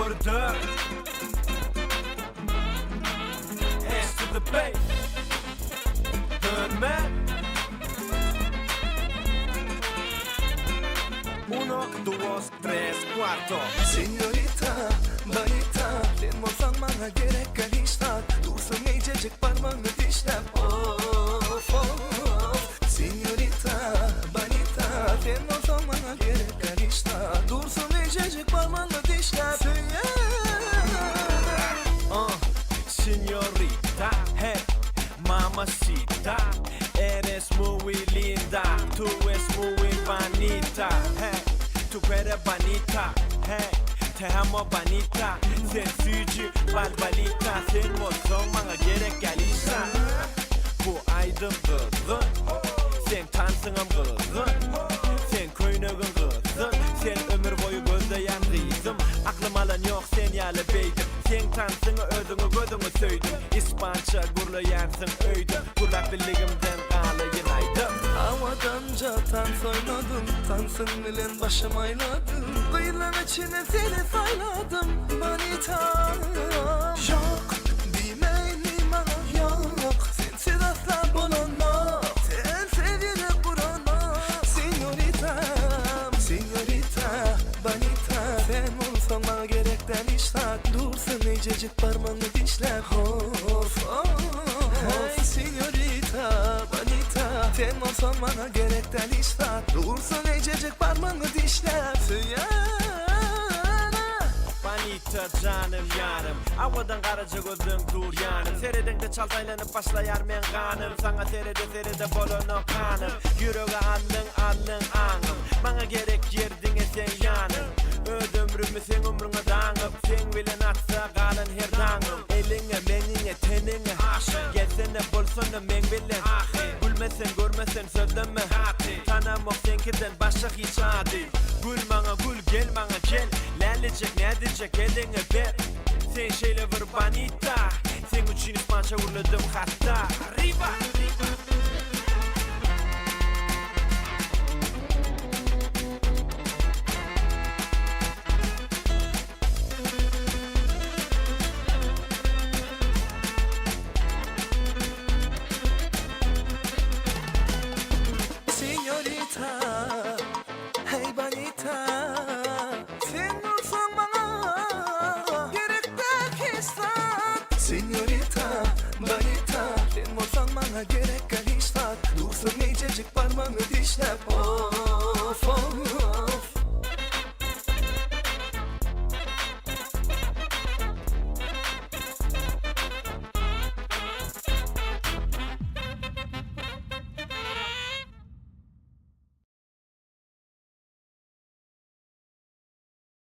murder. S to the bay. Dönme. 1, 2, 3, 4. Señorita, bonita, sen olsan bana gerek gel işler. Dursun ececek parmağını dişler. Of of. Señorita, bonita, sen olsan bana gerek gel işler. Dursun ececek parmağını dişler. Señorita, hey, mamacita, eres muy linda, tú es muy bonita, hey, tu eres bonita, hey, te amo bonita, sencillo, balbalita, sen olsan bana gerek gelişse. Bu aydın kızın, sen tansınım kızın, sen köynüğün kızın, sen ömür boyu gözleyen kızım, aklım alan yok sen yalı beydim. Sen tansını ödünü gözünü söydüm, İspança gurlayansın öydüm, kulak birliğimden ağlayın aydım. Havadanca dans oynadım, dansın bilen başım ayladım. Kıyılan içine seni sayladım, bonita. Yok, bilmeyim bana yok, sensiz asla bulunmam. Sen sevgine buranmam. Señorita, señorita, bonita. Sen olsan bana gerekten işler. Dursun ececik parmağını dişler. Of of. Hey señorita, bonita. Sen olsan bana gerekten işler. Dursun ececik parmağını dişler. Bonita canım yanım, havadan karaca gözüm dur yanım. Seredende çaltaylanıp başlayar men kanım. Sana serede bolonu kanım. Yüreğe alın anım. Bana gerek yerdin sen yanım. Öz ömrümü sen ömrüne dağıp, sen bilen atsa kalın her dağım. Eline, menine, tenine aşık. Gelsene bolsana men bilen gülmesen görmesen sözleme tanamok senkiden başka hiç adi. Gül bana gül, gel bana gel. Lerlecek ne diyecek eline ver. Sen şeyle vur bonita, sen için İspanca vurladım hatta. Arriba, arriba. Señorita, hey bonita. Sen olsan bana gerekten işler. Señorita, bonita. Sen olsan bana gerek gel işler. Dursun ececik parmağını dişler. Of of.